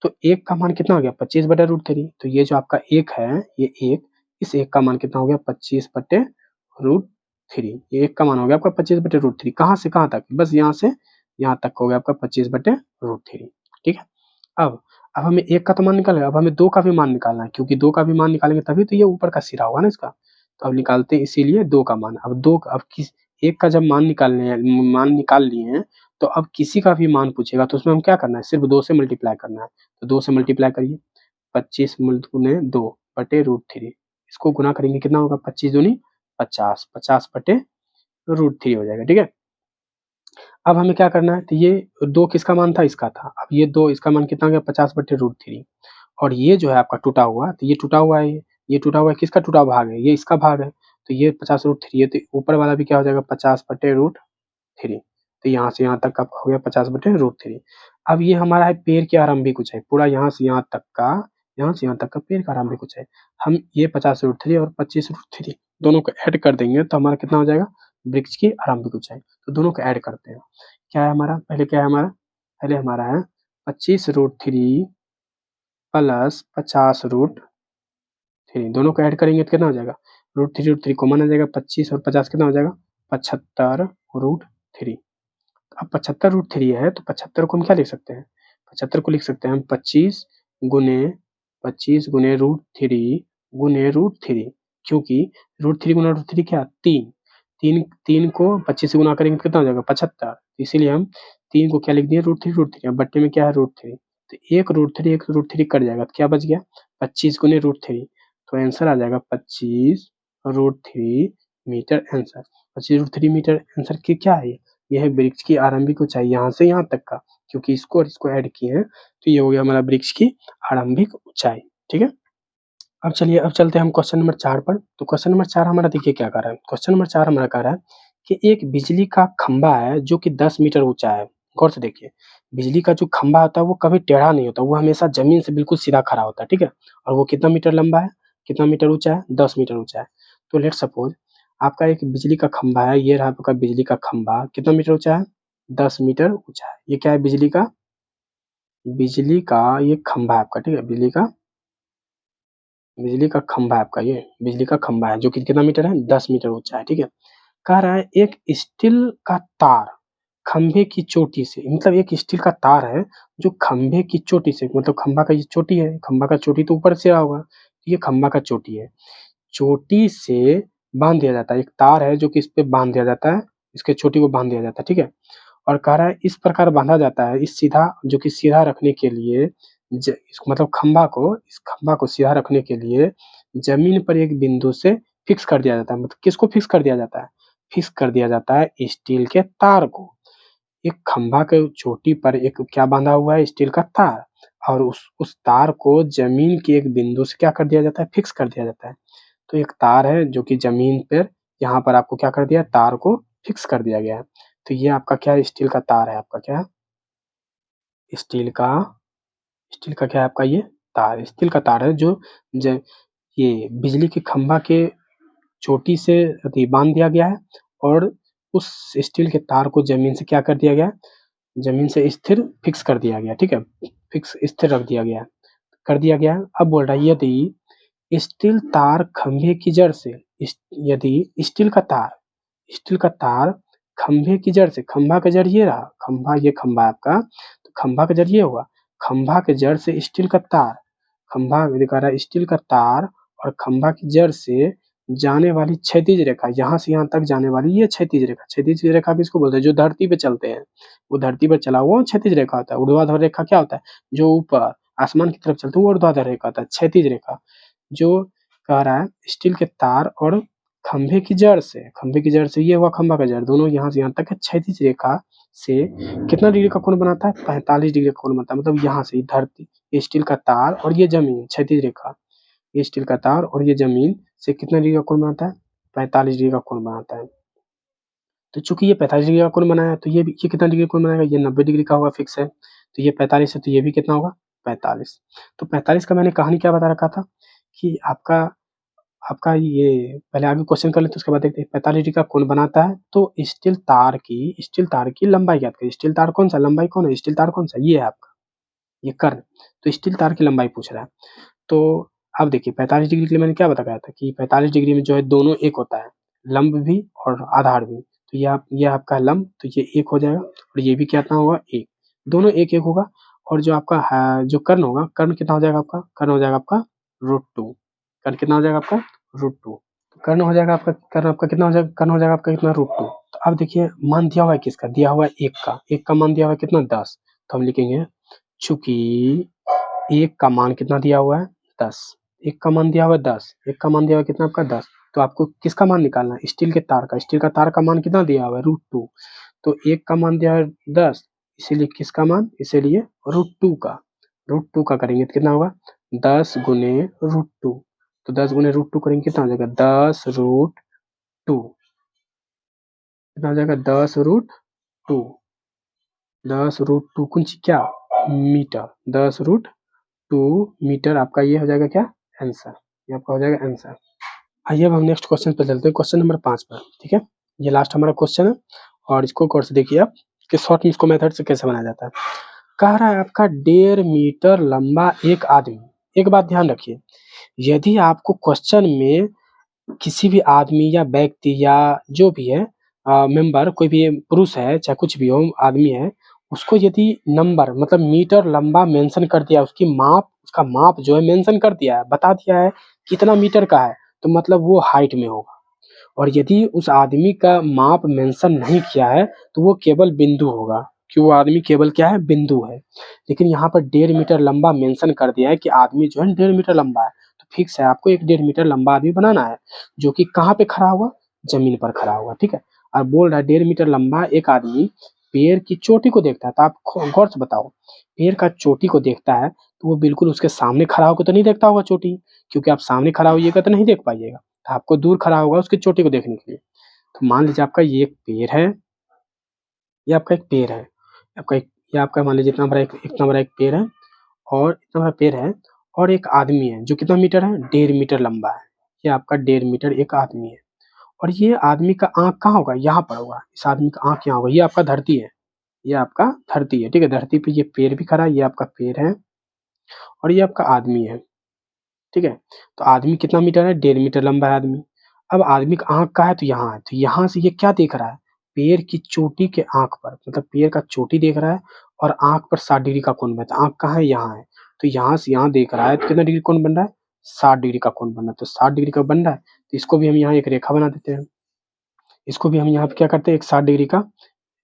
तो एक का मान कितना हो गया, 25/√3। तो ये जो आपका एक है, ये एक, इस एक का मान कितना हो गया, 25/√3। ये एक का मान हो गया आपका 25/√3। कहाँ से कहाँ तक, बस यहाँ से यहाँ तक हो गया आपका 25/√3। ठीक है। अब हमें एक का तो मान निकालना है, अब हमें दो का भी मान निकालना है, क्योंकि दो का भी मान निकालेंगे तभी तो ये ऊपर का सिरा होगा ना इसका। तो अब निकालते हैं इसीलिए दो का मान। अब किस एक का जब मान निकाल लिए हैं, तो अब किसी का भी मान पूछेगा तो उसमें हम क्या करना है, सिर्फ 2 से मल्टीप्लाई करना है। तो 2 से मल्टीप्लाई करिए, 25 गुने 2/√3। इसको गुना करेंगे कितना होगा, 25 दूनी 50, 50/√3 हो जाएगा। ठीक है। अब हमें क्या करना है, तो ये 2 किसका मान था, इसका था। अब ये 2 इसका मान कितना हो गया, 50/√3। और ये जो है आपका टूटा हुआ, तो ये टूटा हुआ है, ये टूटा हुआ है, किसका टूटा भाग है, ये इसका भाग है। तो ये 50/√3 है, तो ऊपर वाला भी क्या हो जाएगा, 50/√3। तो यहाँ से यहाँ तक का हो गया 50/√3। अब ये हमारा है पेड़ की आरंभिक ऊंचाई, पूरा यहाँ से यहाँ तक का, यहाँ से यहाँ तक का पेड़ का आरंभिक ऊंचाई। हम ये 50√3 और 25√3 दोनों को ऐड कर देंगे तो हमारा कितना हो जाएगा, वृक्ष की आरंभिक ऊंचाई। तो दोनों को ऐड करते हैं। क्या है हमारा, पहले क्या है हमारा, पहले हमारा है 25√3 प्लस 50√3, दोनों को ऐड करेंगे तो कितना हो जाएगा, √3 कॉमन आ जाएगा, 25 और 50 कितना हो जाएगा, 75√3। अब 75√3 है तो 75 को हम क्या लिख सकते हैं, 75 को लिख सकते हैं हम 25 गुने √3 क्योंकि √3 गुना √3 क्या, 3। 3 को 25 से गुना करेंगे तो कितना हो जाएगा, 75। इसीलिए हम 3 को क्या लिख दिए, √3 अब बट्टे में क्या है, √3। तो एक √3 कट जाएगा तो क्या बच गया, 25 गुने √3। तो आंसर आ जाएगा 25√3 मीटर आंसर। 25√3 मीटर आंसर की क्या है, यह है वृक्ष की आरंभिक ऊंचाई यहाँ से यहाँ तक का, क्योंकि इसको और इसको ऐड किए हैं तो ये हो गया हमारा वृक्ष की आरंभिक ऊंचाई। ठीक है। अब चलिए, अब चलते हैं हम क्वेश्चन नंबर 4 पर। तो क्वेश्चन नंबर 4 हमारा देखिए क्या कह रहा है। क्वेश्चन नंबर 4 हमारा कह रहा है कि एक बिजली का खंभा है जो कि 10 मीटर ऊंचा है। गौर से देखिए, बिजली का जो खंभा होता है वो कभी टेढ़ा नहीं होता, वो हमेशा जमीन से बिल्कुल सीधा खड़ा होता है। ठीक है। और वो कितना मीटर लंबा है, कितना मीटर ऊंचा है, 10 मीटर ऊंचा है। तो लेट सपोज आपका एक बिजली का खंभा है, ये रहा आपका बिजली का खंभा, कितना मीटर ऊंचा है, 10 मीटर ऊंचा है। ये क्या है, बिजली का ये खंभा है आपका। ठीक है, बिजली का खंभा है आपका, ये बिजली का खंभा है जो कि कितना मीटर है, 10 मीटर ऊंचा है। ठीक है। कह रहा है एक स्टील का तार खंभे की चोटी से, मतलब एक स्टील का तार है जो खंभे की चोटी से, मतलब खंभा का ये चोटी है, खंभा का चोटी तो ऊपर से रहा होगा, ये खंभा का चोटी है, चोटी से बांध दिया जाता है। एक तार है जो कि इस पे बांध दिया जाता है, इसके चोटी को बांध दिया जाता है। ठीक है। और कह रहा है इस प्रकार बांधा जाता है, इस सीधा जो कि सीधा रखने के लिए इसको मतलब इस खंभा को सीधा रखने के लिए जमीन पर एक बिंदु से फिक्स कर दिया जाता है। मतलब किसको फिक्स कर दिया जाता है, फिक्स कर दिया जाता है स्टील के तार को। एक खंभा के चोटी पर एक क्या बांधा हुआ है, स्टील का तार, और उस तार को जमीन के एक बिंदु से क्या कर दिया जाता है, फिक्स कर दिया जाता है। तो एक तार है जो कि जमीन पर, यहाँ पर आपको क्या कर दिया, तार को फिक्स कर दिया गया है। तो ये आपका क्या है, स्टील का तार है आपका, क्या स्टील का स्टील का क्या है आपका, ये तार स्टील का तार है जो ये बिजली के खंभा के चोटी से बांध दिया गया है, और उस स्टील के तार को जमीन से क्या कर दिया गया, जमीन से स्थिर फिक्स कर दिया गया। ठीक है, फिक्स स्थिर रख दिया गया, कर दिया गया। अब बोल रहा है यदि स्टील तार खंभे की जड़ से, यदि स्टील का तार खंभे की जड़ से, खंभा का जड़ ये रहा, ये खंभा है आपका, तो खंभा का जड़ ये हुआ, खंभा के जड़ से स्टील का तार, खंभा दिखा रहा है स्टील का तार, और खंभा की जड़ से जाने वाली क्षैतिज रेखा, यहाँ से यहाँ तक जाने वाली ये क्षैतिज रेखा भी इसको बोलते हैं, जो धरती पे चलते हैं, वो धरती पर चला हुआ क्षैतिज रेखा होता है। ऊर्ध्वाधर रेखा क्या होता है, जो ऊपर आसमान की तरफ चलते हैं वो ऊर्ध्वाधर रेखा होता है। क्षैतिज रेखा जो कह रहा है स्टील के तार और खंभे की जड़ से ये हुआ खंभा का जड़, दोनों यहाँ से यहाँ तक है, क्षैतिज रेखा से कितना डिग्री का कोण बनाता है? 45 डिग्री का कोण बनता है। मतलब यहाँ से धरती, ये स्टील का तार और ये जमीन, क्षैतिज रेखा, ये स्टील का तार और ये जमीन से कितना डिग्री का कोण बनाता है? 45 डिग्री का कोण बनाता है। तो चूंकि ये 45 डिग्री का कोण बनाया, तो ये कितना डिग्री कोण बनाएगा? ये 90 डिग्री का होगा, फिक्स है। तो ये 45 है, तो ये भी कितना होगा? 45। तो 45 का मैंने कहानी क्या बता रखा था कि आपका आपका ये पहले आगे क्वेश्चन कर लेते हैं, उसके बाद देखते हैं। 45 डिग्री का कोण बनाता है, तो स्टील तार की लंबाई ज्ञात करिए। स्टील तार कौन सा, लंबाई कौन है? स्टील तार कौन सा? ये है आपका, ये कर्ण। तो स्टील तार की लंबाई पूछ रहा है। तो अब देखिए 45 डिग्री के लिए मैंने क्या बताया था कि 45 डिग्री में जो है दोनों एक होता है, लंब भी और आधार भी। तो ये आपका लंब, तो ये एक हो जाएगा और ये भी कितना होगा? एक। दोनों एक एक होगा। और जो आपका जो कर्ण होगा, कर्ण कितना हो जाएगा आपका? कर्ण हो जाएगा आपका √2। कर्ण कितना हो जाएगा आपका? √2। कर्ण हो जाएगा आपका, कर्ण आपका कितना हो जाएगा? कर्ण हो जाएगा आपका कितना? √2। तो अब देखिए मान दिया हुआ है किसका? दिया हुआ है एक का मान दिया हुआ है कितना? 10। तो हम लिखेंगे चूंकि एक का मान कितना दिया हुआ है? 10। एक का मान दिया हुआ है 10, एक का मान दिया हुआ है कितना आपका? 10। तो आपको किसका मान निकालना है? स्टील के तार का। स्टील का तार का मान कितना दिया हुआ है? √2। तो एक का मान दिया है 10, इसीलिए किसका मान? इसीलिए √2 का। √2 का करेंगे तो कितना होगा? 10 गुने √2। तो 10 गुने √2 करेंगे कितना हो जाएगा? 10√2। कितना हो जाएगा? 10√2। 10√2 कुछ क्या? मीटर। 10√2 मीटर आपका ये हो जाएगा क्या? आंसर। ये आपका हो जाएगा आंसर। आइए अब हम नेक्स्ट क्वेश्चन पे चलते हैं, क्वेश्चन नंबर 5 पर। ठीक है, ये लास्ट हमारा क्वेश्चन है और इसको गौर से देखिए आप कि शॉर्ट में इसको मेथड से कैसे बनाया जाता है। कह रहा है आपका 1.5 मीटर लंबा एक आदमी। एक बात ध्यान रखिए, यदि आपको क्वेश्चन में किसी भी आदमी या व्यक्ति या जो भी है मेंबर, कोई भी पुरुष है चाहे कुछ भी हो, आदमी है, उसको यदि नंबर मतलब मीटर लंबा मेंशन कर दिया, उसका माप जो है मेंशन कर दिया है, बता दिया है कितना मीटर का है, तो मतलब वो हाइट में होगा। और यदि उस आदमी का माप मेंशन नहीं किया है तो वो केवल बिंदु होगा, कि वो आदमी केवल क्या है? बिंदु है। लेकिन यहाँ पर 1.5 मीटर लंबा मेंशन कर दिया है कि आदमी जो है 1.5 मीटर लंबा है, तो फिक्स है, आपको एक 1.5 मीटर लंबा आदमी बनाना है जो कि कहाँ पे खड़ा होगा? जमीन पर खड़ा होगा। ठीक है, और बोल रहा है 1.5 मीटर लंबा एक आदमी पेड़ की चोटी को देखता है। तो आप गौर से बताओ, पेड़ का चोटी को देखता है तो वो बिल्कुल उसके सामने खड़ा होकर तो नहीं देखता होगा चोटी, क्योंकि आप सामने खड़ा होइएगा तो नहीं देख पाइएगा, तो आपको दूर खड़ा होगा उसकी चोटी को देखने के लिए। तो मान लीजिए आपका ये एक पेड़ है, ये आपका एक पेड़ है, आपका एक ये आपका मान लीजिए इतना बड़ा एक पेड़ है और इतना बड़ा पेड़ है और एक आदमी है जो कितना मीटर है? 1.5 मीटर लंबा है। ये आपका 1.5 मीटर एक आदमी है और ये आदमी का आँख कहाँ होगा? यहाँ पर होगा। इस आदमी का आँख यहाँ होगा। ये आपका धरती है, ये आपका धरती है। ठीक है, धरती पे ये पेड़ भी खड़ा है, ये आपका पेड़ है और ये आपका आदमी है। ठीक है, तो आदमी कितना मीटर है? 1.5 मीटर लंबा है आदमी। अब आदमी का आँख कहाँ है? तो यहाँ है। तो यहाँ से ये क्या देख रहा है? पेड़ की चोटी के आँख पर, मतलब पेड़ का चोटी देख रहा है और आँख पर 60 डिग्री का कोण बनता है। आँख कहाँ है? यहाँ है। तो यहाँ से यहाँ देख रहा है तो कितना डिग्री कोण बन रहा है? 60 डिग्री का कोण बन रहा है। तो 60 डिग्री का बन रहा है, तो इसको भी हम यहाँ एक रेखा बना देते हैं। इसको भी हम यहाँ पे क्या करते हैं? एक 60 डिग्री का,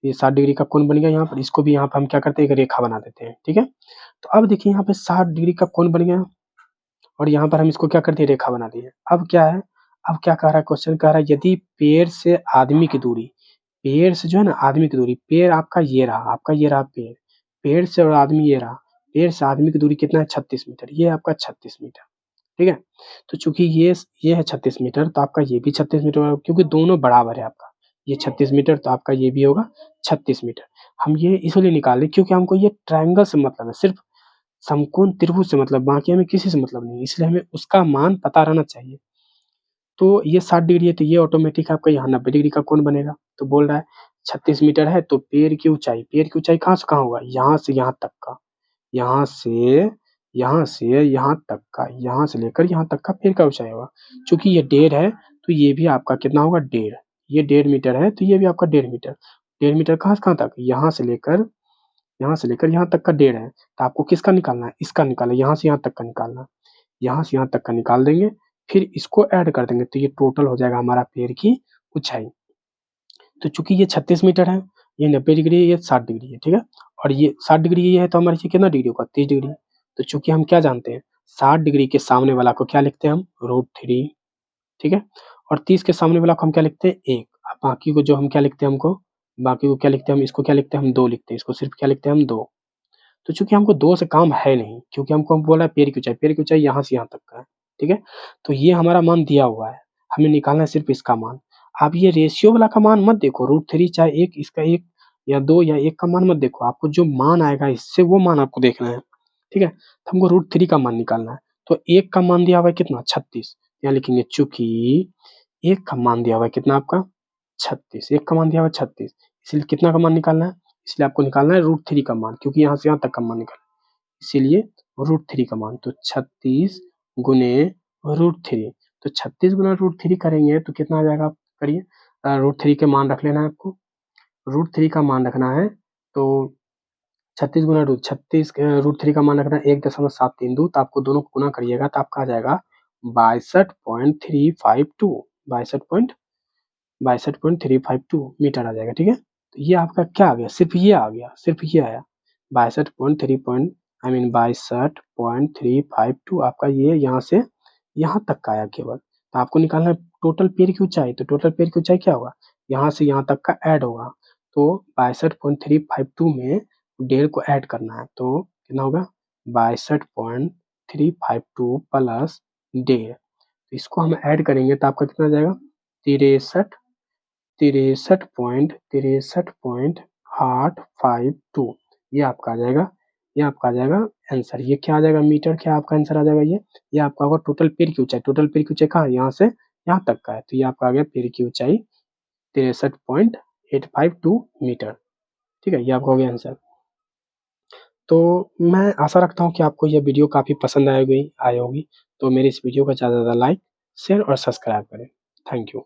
ये 60 डिग्री का कोण बन गया यहाँ पर। इसको भी यहाँ पे हम क्या करते हैं? एक रेखा बना देते हैं। ठीक है, तो अब देखिए यहाँ पे 60 डिग्री का कोण बन गया और यहाँ पर हम इसको क्या कर दिए? रेखा बना दिए। अब क्या है? अब क्या कह रहा है क्वेश्चन? कह रहा है यदि पेड़ से आदमी की दूरी, पेड़ से जो है ना आदमी की दूरी, पेड़ आपका ये रहा, आपका ये रहा पेड़, पेड़ से और आदमी ये रहा, पेड़ से आदमी की दूरी कितना है? 36 मीटर। ये आपका 36 मीटर। ठीक है, तो चूंकि ये है 36 मीटर, तो आपका ये भी 36 मीटर होगा, क्योंकि दोनों बराबर है। आपका ये 36 मीटर तो आपका ये भी होगा 36 मीटर। हम ये इसलिए निकाल रहे क्योंकि हमको ये ट्रायंगल से मतलब है, सिर्फ समकोण त्रिभुज से मतलब, बाकी हमें किसी से मतलब नहीं है, इसलिए हमें उसका मान पता रहना चाहिए। तो ये 60 डिग्री है, तो ये ऑटोमेटिक आपका यहाँ 90 डिग्री का कोण बनेगा। तो बोल रहा है 36 मीटर है, तो पेड़ की ऊंचाई कहाँ से कहाँ होगा? यहाँ से यहाँ तक का, यहाँ से यहाँ तक का, यहाँ से लेकर यहाँ तक का पेड़ का ऊंचाई होगा। चूंकि ये 1.5 है तो ये भी आपका कितना होगा? 1.5। ये 1.5 मीटर है तो ये भी आपका 1.5 मीटर। 1.5 मीटर कहाँ से कहाँ तक? यहाँ से लेकर यहाँ तक का 1.5 है। तो आपको किसका निकालना है? इसका निकालना है, यहाँ से यहाँ तक का निकालना है। यहाँ से यहाँ तक का निकाल देंगे, फिर इसको ऐड कर देंगे, तो ये टोटल हो जाएगा हमारा पेड़ की ऊंचाई। तो चूंकि ये 36 मीटर है, ये 90 डिग्री है, ये 60 डिग्री है। ठीक है, और ये 60 डिग्री ये है, तो हमारे ये कितना डिग्री होगा? 30 डिग्री। तो चूंकि हम क्या जानते हैं, 60 डिग्री के सामने वाला को क्या लिखते हैं हम? √3। ठीक है। और 30 के सामने वाला को हम क्या लिखते हैं 1। अब बाकी को जो हम क्या लिखते हैं बाकी को क्या लिखते हैं हम, इसको क्या लिखते हैं हम 2 लिखते हैं, इसको सिर्फ क्या लिखते हैं हम 2। तो चूँकि हमको 2 से काम है नहीं, क्योंकि हमको बोला है पेड़ की ऊँचाई यहाँ से यहाँ तक का है, ठीक है? तो ये हमारा मान दिया हुआ है, हमें निकालना है सिर्फ इसका मान। आप ये रेशियो वाला का मान मत देखो, √3 चाहे 1 इसका 1 या 2 या 1 का मान मत देखो, आपको जो मान आएगा इससे वो मान आपको देखना है, ठीक है? तो हमको √3 का मान निकालना है, तो 1 का मान दिया हुआ है कितना 36, यहाँ लिखेंगे चूँकि 1 का मान दिया हुआ है कितना आपका 36, 1 का मान दिया हुआ है 36, इसलिए कितना का मान निकालना है? इसलिए आपको निकालना है √3 का मान, क्योंकि यहाँ से यहाँ तक का मान निकालना है, इसीलिए √3 का मान, तो 36 गुने √3, तो 36 गुना √3 करेंगे तो कितना आ जाएगा, करिए। √3 के मान रख लेना है आपको, √3 का मान रखना है, तो 36 गुना √3 का मान रखना है 1.732, तो आपको दोनों को गुना करिएगा तो आपका आ जाएगा 62.352, 62.352 मीटर आ जाएगा, ठीक है। तो ये आपका क्या आ गया, सिर्फ ये आ गया, सिर्फ ये आया 62.352 आपका, ये यहाँ से यहाँ तक का आया केवल। तो आपको निकालना है टोटल पेड़ की ऊंचाई, तो टोटल पेड़ की ऊंचाई क्या होगा, यहाँ से यहाँ तक का ऐड होगा, तो 62.352 में 1.5 को ऐड करना है, तो कितना होगा 62.352 प्लस 1.5, तो इसको हम ऐड करेंगे तो आपका कितना आ जाएगा 63 63.852, ये आपका आ जाएगा, ये आपका आ जाएगा आंसर। ये क्या आ जाएगा मीटर, क्या आपका आंसर आ जाएगा ये आपका होगा टोटल पेड़ की ऊंचाई। टोटल पेड़ की ऊंचाई कहाँ है, यहाँ से यहाँ तक का है, तो ये आपका आ गया पेड़ की ऊंचाई 63.852 मीटर, ठीक है। ये आपका हो गया आंसर। तो मैं आशा रखता हूँ कि आपको यह वीडियो काफ़ी पसंद आई होगी, तो मेरी इस वीडियो को ज़्यादा से ज़्यादा लाइक, शेयर और सब्सक्राइब करें। Thank you.